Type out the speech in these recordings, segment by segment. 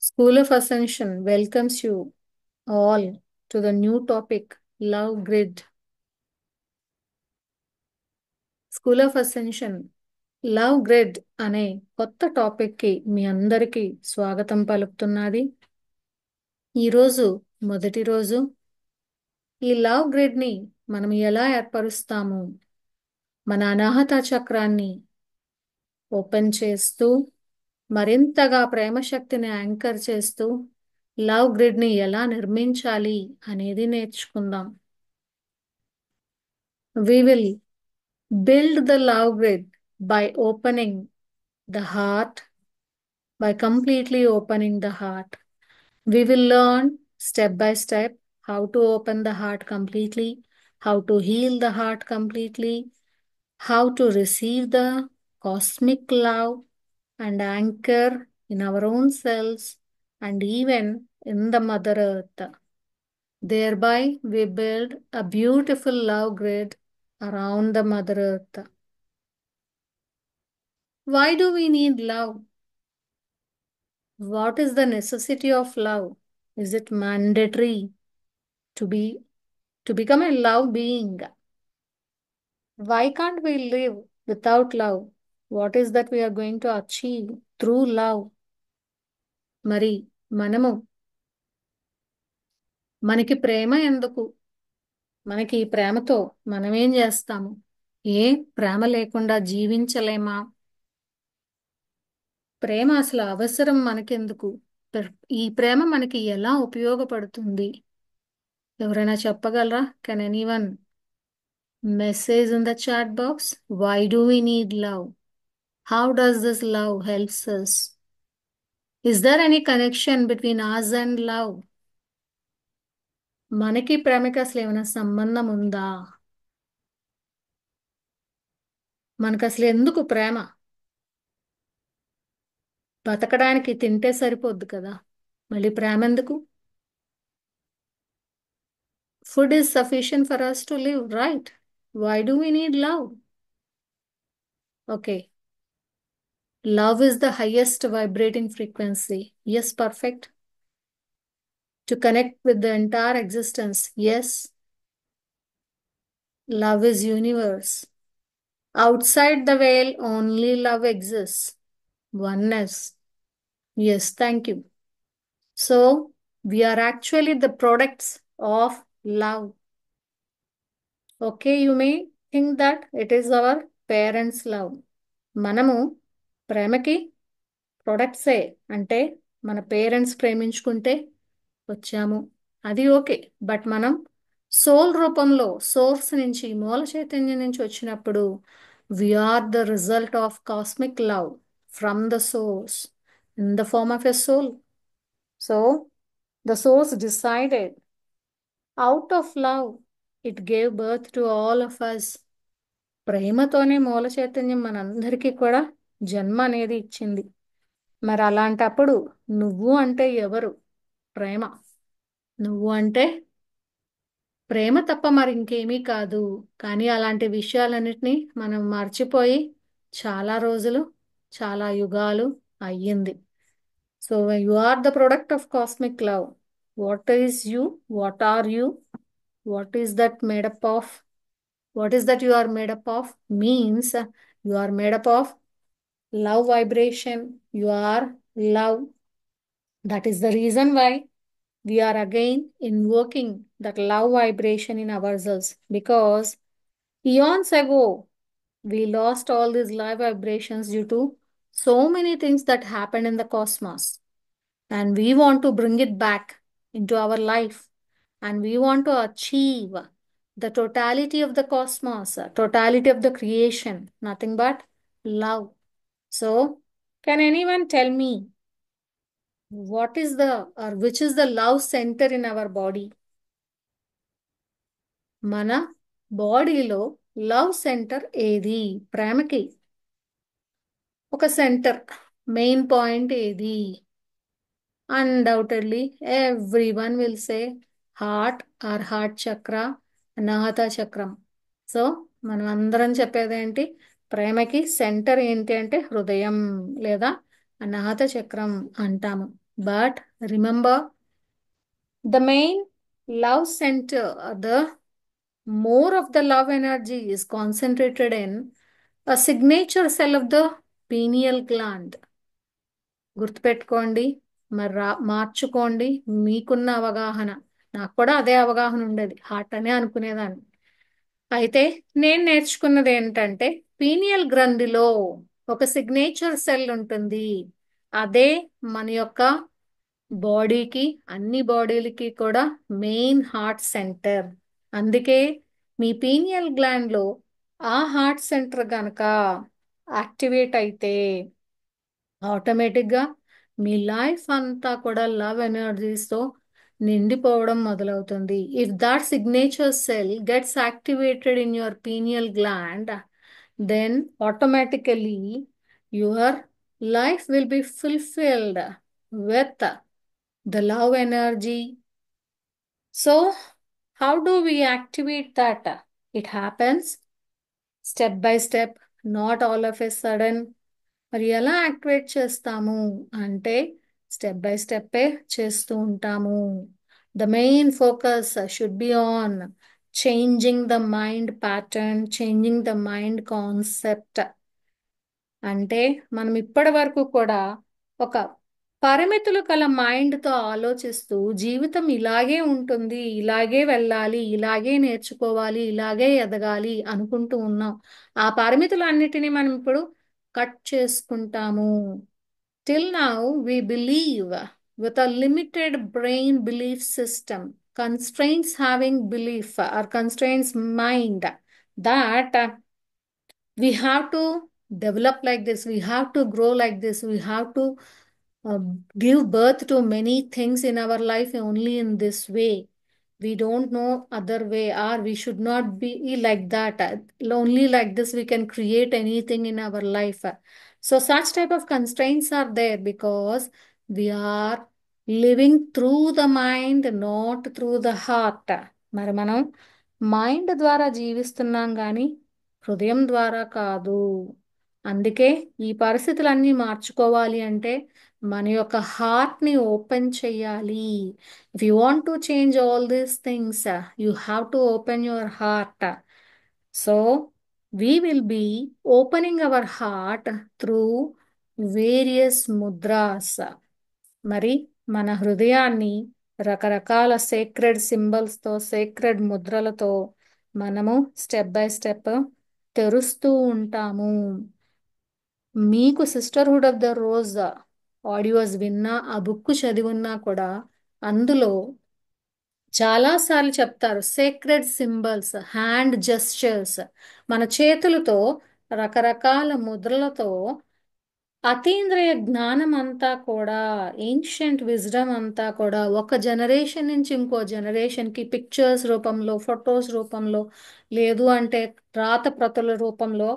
School of Ascension welcomes you all to the new topic, Love Grid. School of ascension love grid అనే కొత్త టాపిక్కి మీ అందరికీ స్వాగతం పలుకుతున్నది. ఈరోజు మొదటి రోజు. ఈ లవ్ గ్రిడ్ని మనం ఎలా ఏర్పరుస్తాము? మన అనాహత చక్రాన్ని ఓపెన్ చేస్తూ మరింతగా ప్రేమ శక్తిని యాంకర్ చేస్తూ లవ్ గ్రిడ్ని ఎలా నిర్మించాలి అనేది నేర్చుకుందాం. We will build the love grid by opening the heart, by completely opening the heart. We will learn step by step how to open the heart completely, how to heal the heart completely, how to receive the cosmic love and anchor in our own selves and even in the Mother Earth. Thereby, we build a beautiful love grid around the Mother Earth. Why do we need love? What is the necessity of love? Is it mandatory to be to become a love being? Why can't we live without love? What is that we are going to achieve through love? మరి మనకి ప్రేమ ఎందుకు? మనకి ఈ ప్రేమతో మనమేం చేస్తాము? ఏ ప్రేమ లేకుండా జీవించలేమా? ప్రేమ అసలు అవసరం మనకెందుకు? ఈ ప్రేమ మనకి ఎలా ఉపయోగపడుతుంది? ఎవరైనా చెప్పగలరా? Can anyone message in the chat box? Why do we need love? How does this love helps us? Is there any connection between us and love? మనకి ప్రేమకి అసలు ఏమైనా సంబంధం ఉందా? మనకు అసలు ఎందుకు ప్రేమ? బతకడానికి తింటే సరిపోద్ది కదా, మళ్ళీ ప్రేమ ఎందుకు? Food is sufficient for us to live, right? Why do we need love? Okay, love is the highest vibrating frequency. Yes, perfect. To connect with the entire existence. Yes. Love is universe. Outside the veil, only love exists. Oneness. Yes, thank you. So, we are actually the products of love. Okay, you may think that it is our parents' love. మనము ప్రేమకి ప్రొడక్ట్సే, అంటే మన parents ప్రేమించుకుంటే వచ్చాము, అది okay. But మనం soul రూపంలో source నుంచి, మూల చైతన్యం నుంచి వచ్చినప్పుడు we are the result of cosmic love from the source in the form of a soul. So the source decided out of love, it gave birth to all of us. ప్రేమతోనే మూల చైతన్యం మనందరికీ కూడా జన్మ అనేది ఇచ్చింది. మరి అలాంటప్పుడు నువ్వు అంటే ఎవరు? ప్రేమ. నువ్వు అంటే ప్రేమ తప్ప మరి ఇంకేమీ కాదు. కానీ అలాంటి విషయాలన్నిటినీ మనం మర్చిపోయి చాలా రోజులు, చాలా యుగాలు అయ్యింది. So you are the product of cosmic love. What is you? What are you? What is that made up of? What is that you are made up of? Means you are made up of love vibration. You are love. That is the reason why we are again invoking that love vibration in ourselves, because eons ago we lost all these love vibrations due to so many things that happened in the cosmos, and we want to bring it back into our life, and we want to achieve the totality of the cosmos, totality of the creation, nothing but love. So can anyone tell me what is the, or which is the love center in our body? మన బాడీలో love centre ఏది? ప్రేమకి ఒక centre, main point ఏది? Undoubtedly everyone will say heart or heart chakra, Anahata చక్రం. So మనం అందరం చెప్పేది ఏంటి? ప్రేమకి సెంటర్ ఏంటి అంటే హృదయం లేదా అనాహత చక్రం అంటాము. But remember, the main love center, the more of the love energy is concentrated in a signature cell of the pineal gland. గుర్తుపెట్టుకోండి, మరి మార్చుకోండి మీకున్న అవగాహన. నాకు కూడా అదే అవగాహన ఉండేది, హార్ట్ అనే అనుకునేదాన్ని. అయితే నేను నేర్చుకున్నది ఏంటంటే, పీనియల్ గ్రంథిలో ఒక సిగ్నేచర్ సెల్ ఉంటుంది. అదే మన యొక్క బాడీకి, అన్ని బాడీలకి కూడా మెయిన్ హార్ట్ సెంటర్. అందుకే మీ పీనియల్ గ్లాండ్ లో ఆ హార్ట్ సెంటర్ గనక యాక్టివేట్ అయితే ఆటోమేటిక్గా మీ లైఫ్ అంతా కూడా లవ్ ఎనర్జీస్తో నిండిపోవడం మొదలవుతుంది. If that signature cell gets activated in your pineal gland, then automatically your life will be fulfilled with the love energy. So how do we activate that? It happens step by step, not all of a sudden. మరి ఎలా activate చేస్తాము అంటే, step by స్టెప్పే చేస్తూ ఉంటాము. The main focus should be on changing the mind pattern, changing the mind concept. అంటే మనం ఇప్పటి వరకు కూడా ఒక పరిమితులు కల మైండ్తో ఆలోచిస్తూ జీవితం ఇలాగే ఉంటుంది, ఇలాగే వెళ్ళాలి, ఇలాగే నేర్చుకోవాలి, ఇలాగే ఎదగాలి అనుకుంటూ ఉన్నాం. ఆ పరిమితులన్నిటినీ మనం ఇప్పుడు కట్ చేసుకుంటాము. Till now we believe with a limited brain belief system, constraints having belief or constraints mind, that we have to develop like this, we have to grow like this, we have to uh, give birth to many things in our life only in this way. We don't know other way, or we should not be like that. Only like this we can create anything in our life. So such type of constraints are there because we are living through the mind, not through the heart. మరి మనం mind ద్వారా జీవిస్తున్నాం కానీ హృదయం ద్వారా కాదు. అందుకే ఈ పరిస్థితులన్నీ మార్చుకోవాలి అంటే మన యొక్క హార్ట్ని ఓపెన్ చెయ్యాలి. If you want to change all these things, you have to open your heart. So we will be opening our heart through various mudras. మరి మన హృదయాన్ని రకరకాల సేక్రెడ్ సింబల్స్తో, సేక్రెడ్ ముద్రలతో మనము స్టెప్ బై స్టెప్ తెరుస్తూ ఉంటాము. మీకు sisterhood of the rose audios విన్నా, ఆ book చదివిన్నా కూడా అందులో చాలాసార్లు చెప్తారు సేక్రెడ్ సింబల్స్, హ్యాండ్ జెస్చర్స్. మన చేతులతో రకరకాల ముద్రలతో అతీంద్రియ జ్ఞానం అంతా కూడా, ఏన్షియంట్ విజ్డమ్ అంతా కూడా ఒక జనరేషన్ నుంచి ఇంకో జనరేషన్కి పిక్చర్స్ రూపంలో, ఫొటోస్ రూపంలో, లేదు అంటే రాత ప్రతుల రూపంలో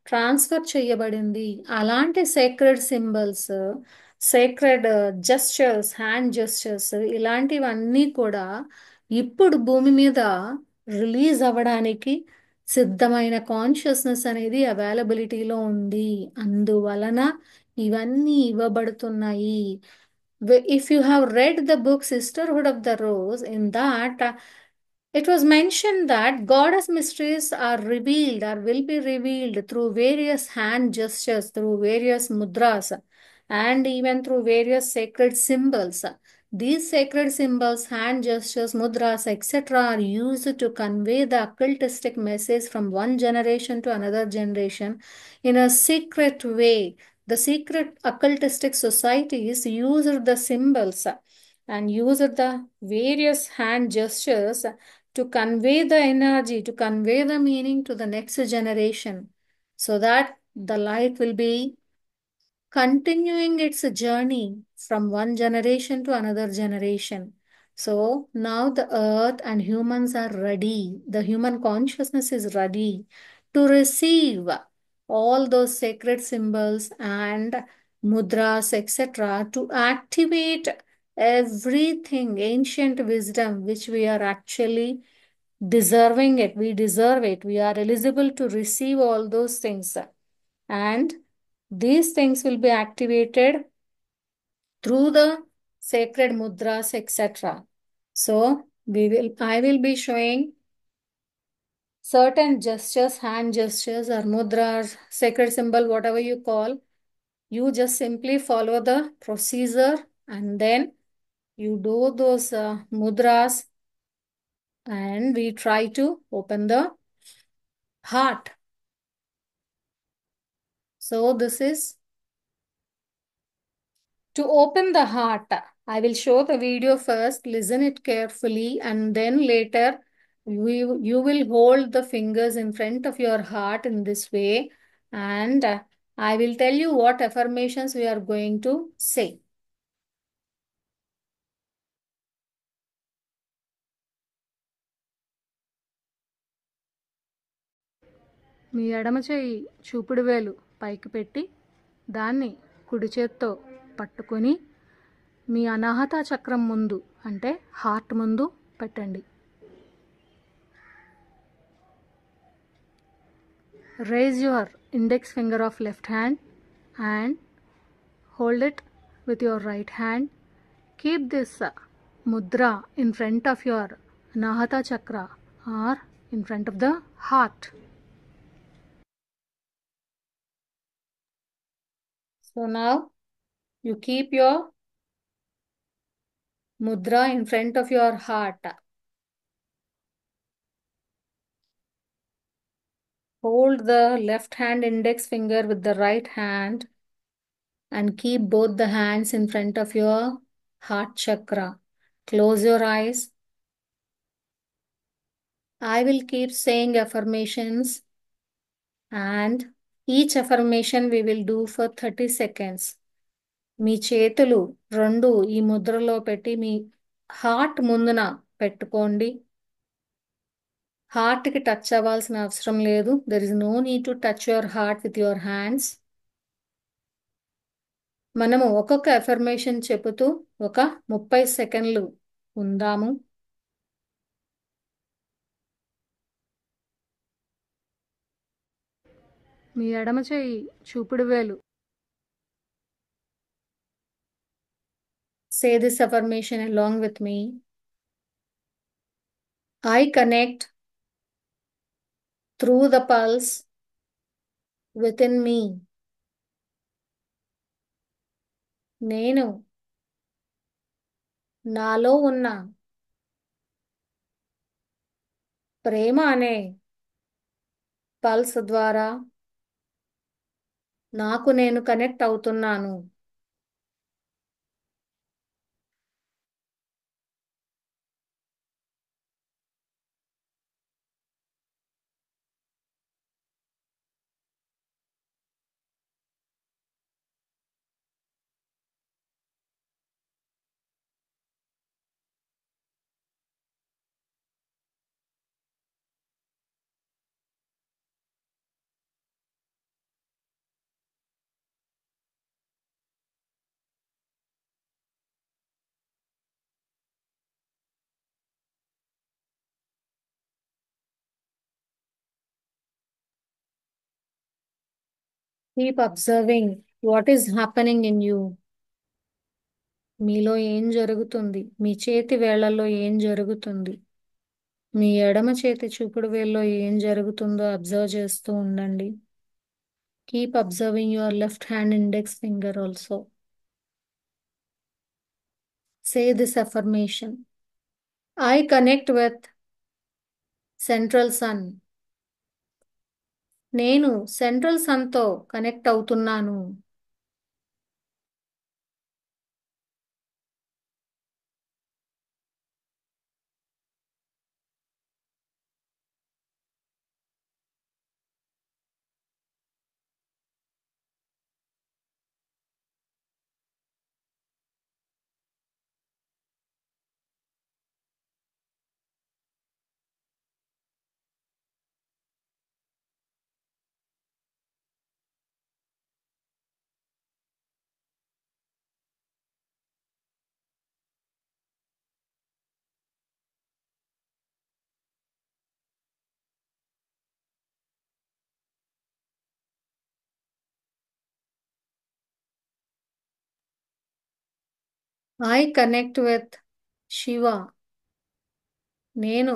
ట్రాన్స్ఫర్ చేయబడింది. అలాంటి sacred symbols, sacred gestures, hand gestures, ఇలాంటివన్నీ కూడా ఇప్పుడు భూమి మీద రిలీజ్ అవ్వడానికి సిద్ధమైన కాన్షియస్నెస్ అనేది అవైలబిలిటీలో ఉంది. అందువలన ఇవన్నీ ఇవ్వబడుతున్నాయి. If you have read the book Sisterhood of the Rose, in that it was mentioned that goddess mysteries are revealed or will be revealed through various hand gestures, through various mudras, and even through various sacred symbols. These sacred symbols, hand gestures, mudras, etc., are used to convey the occultistic message from one generation to another generation in a secret way. The secret occultistic societies used the symbols and used the various hand gestures to convey the energy, to convey the meaning to the next generation, so that the light will be continuing its journey from one generation to another generation. So now the earth and humans are ready, the human consciousness is ready to receive all those sacred symbols and mudras, etc., to activate everything, ancient wisdom, which we are actually deserving it. We deserve it. We are eligible to receive all those things. And these things will be activated through the sacred mudras, etc. So I will be showing certain gestures, hand gestures or mudras, sacred symbol, whatever you call. You just simply follow the procedure and then you do those mudras and we try to open the heart. So this is to open the heart. I will show the video first, listen it carefully, and then later you will hold the fingers in front of your heart in this way, and I will tell you what affirmations we are going to say. మీ ఎడమ చేయి చూపుడు వేలు పైకి పెట్టి దాన్ని కుడి చేత్తో పట్టుకొని మీ అనాహత చక్రం ముందు అంటే హార్ట్ ముందు పెట్టండి. Raise your index finger of left hand and hold it with your right hand. Keep this mudra in front of your Anahata chakra or in front of the heart. So now you keep your mudra in front of your heart. Hold the left hand index finger with the right hand and keep both the hands in front of your heart chakra. Close your eyes. I will keep saying affirmations and each affirmation we will do for 30 seconds. మీ చేతులు రెండు ఈ ముద్రలో పెట్టి మీ heart ముందున పెట్టుకోండి. హార్ట్కి touch అవ్వాల్సిన అవసరం లేదు. There is no need to touch your heart with your hands. మనము ఒక్కొక్క అఫర్మేషన్ చెబుతూ ఒక 30 సెకండ్లు ఉందాము. మీ ఎడమ చేయి చూపుడు వేలు. Say this affirmation along with me. I connect through the pulse within me. నేను నాలో ఉన్న ప్రేమ అనే పల్స్ ద్వారా నాకు నేను కనెక్ట్ అవుతున్నాను. Keep observing what is happening in you. మీలో ఏం జరుగుతుంది? మీ చేతి వేళ్లలో ఏం జరుగుతుంది? మీ ఎడమ చేతి చూపుడు వేల్లో ఏం జరుగుతుందో అబ్జర్వ్ చేస్తూ ఉండండి. Keep observing your left hand index finger also. Say this affirmation. I connect with central sun. నేను సెంట్రల్ సన్తో కనెక్ట్ అవుతున్నాను. I connect with Shiva. నేను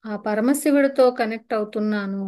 ఆ పరమశివుడితో కనెక్ట్ అవుతున్నాను.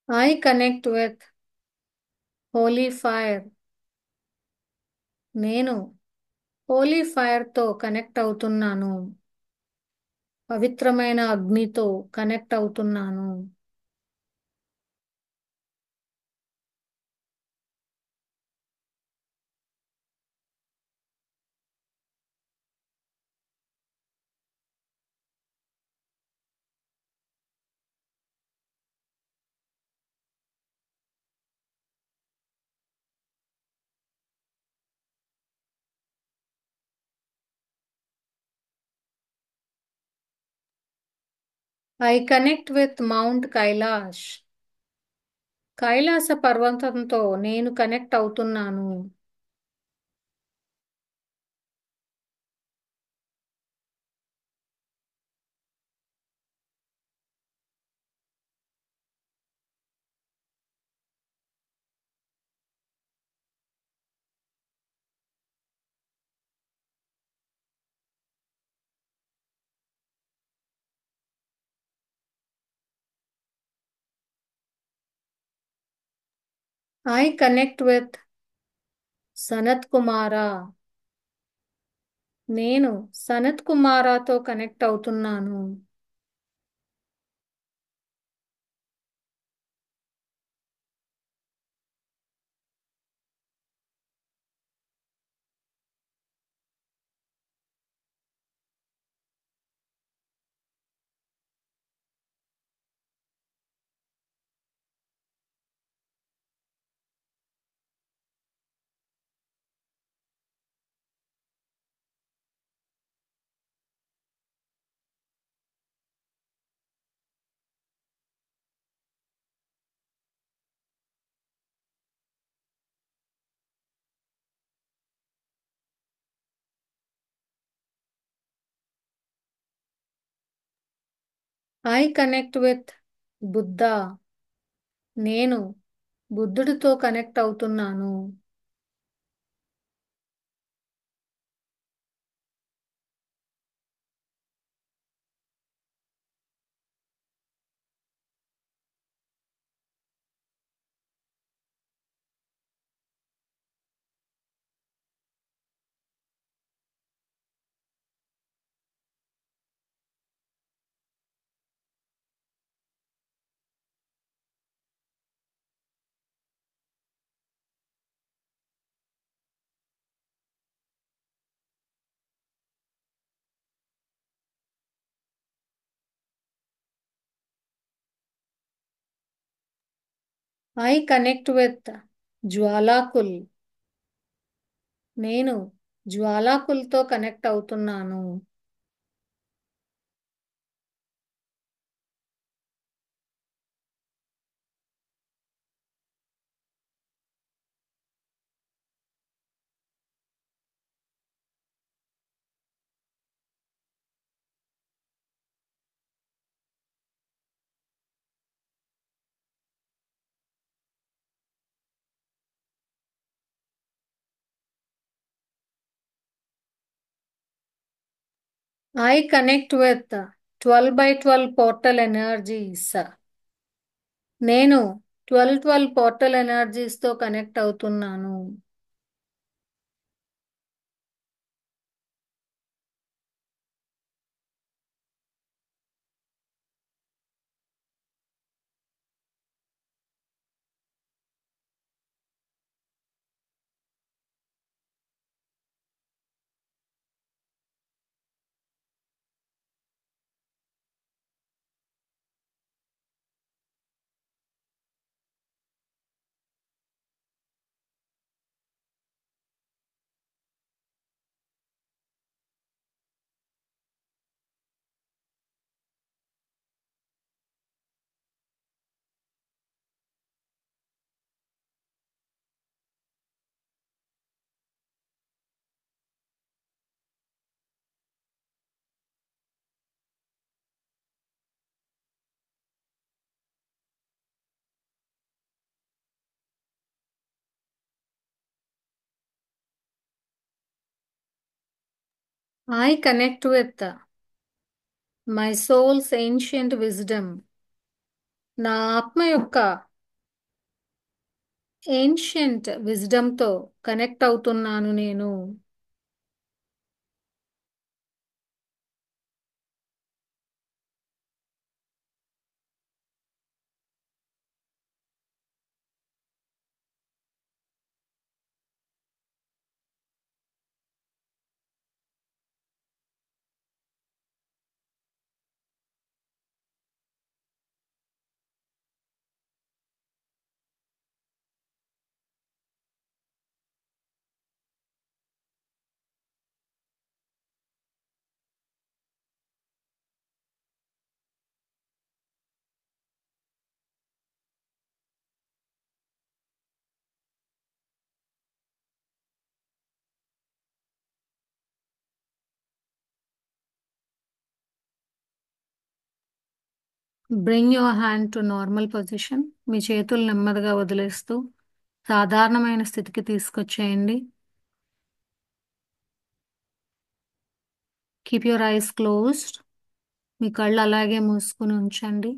I connect with holy fire. నేను హోలీ ఫైర్తో కనెక్ట్ అవుతున్నాను. పవిత్రమైన అగ్నితో కనెక్ట్ అవుతున్నాను. I connect with mount Kailash. కైలాస పర్వతంతో నేను కనెక్ట్ అవుతున్నాను. I connect with Sanat Kumara. నేను సనత్ కుమారతో కనెక్ట్ అవుతున్నాను. I connect with Buddha. నేను బుద్ధుడితో కనెక్ట్ అవుతున్నాను. I connect with Jwalakul. నేను జ్వాలాకుల్తో కనెక్ట్ అవుతున్నాను. I connect with 12 by 12 portal energies. నేను 12 పోర్టల్ ఎనర్జీస్తో కనెక్ట్ అవుతున్నాను. I connect with my soul's ancient wisdom. నా ఆత్మ యొక్క ఏన్షియంట్ విజ్డమ్తో కనెక్ట్ అవుతున్నాను నేను. Bring your hand to normal position. మీ చేతులు నెమ్మదిగా వదిలేస్తూ సాధారణమైన స్థితికి తీసుకొచ్చేయండి. Keep your eyes closed. మీ కళ్ళు అలాగే మూసుకుని ఉంచండి.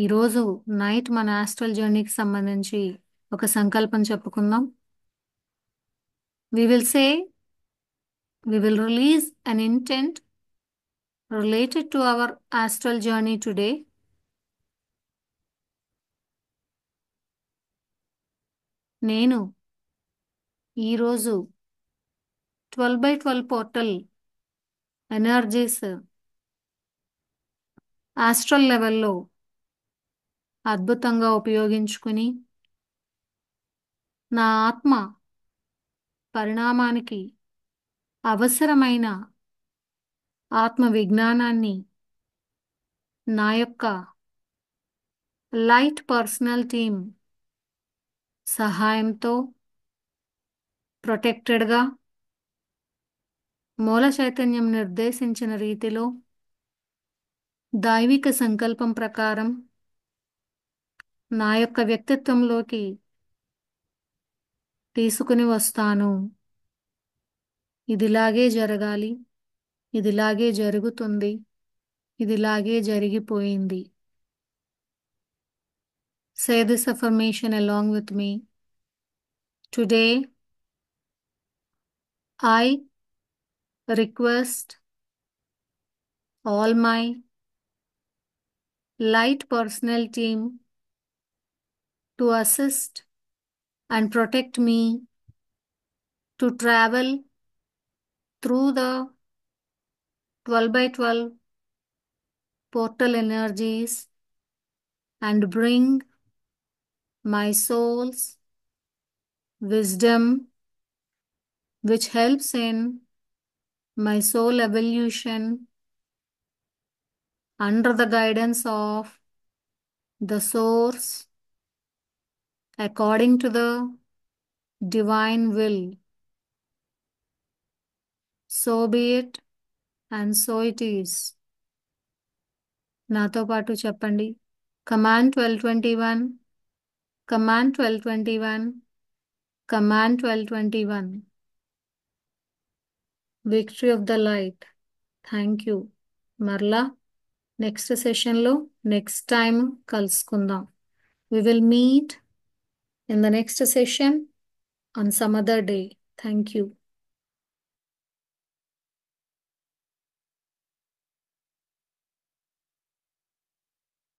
ఈరోజు నైట్ మన ఆస్ట్రల్ జర్నీకి సంబంధించి ఒక సంకల్పం చెప్పుకుందాం. We will say, we will release an intent related to our astral journey today. నేను ఈరోజు 12/12 పోర్టల్ ఎనర్జీస్ ఆస్ట్రల్ లెవెల్లో అద్భుతంగా ఉపయోగించుకుని నా ఆత్మ పరిణామానికి అవసరమైన ఆత్మ విజ్ఞానాన్ని నా యొక్క లైట్ పర్సనల్ టీమ్ సహాయంతో ప్రొటెక్టెడ్గా మూల చైతన్యం నిర్దేశించిన రీతిలో దైవిక సంకల్పం ప్రకారం నా యొక్క వ్యక్తిత్వంలోకి తీసుకుని వస్తాను. ఇదిలాగే జరగాలి, ఇదిలాగే జరుగుతుంది, ఇదిలాగే జరిగిపోయింది. Say this affirmation along with me. Today, I request all my light personal team to assist and protect me to travel through the 12/12 portal energies and bring my soul's wisdom, which helps in my soul evolution under the guidance of the source according to the divine will. So be it and so it is. నాతో పాటు చెప్పండి. Command 1221, Command 1221, Command 1221. Victory of the light. Thank you. మరలా next సెషన్లో next time కలుసుకుందాం. We will meet in the next session on some other day. Thank you.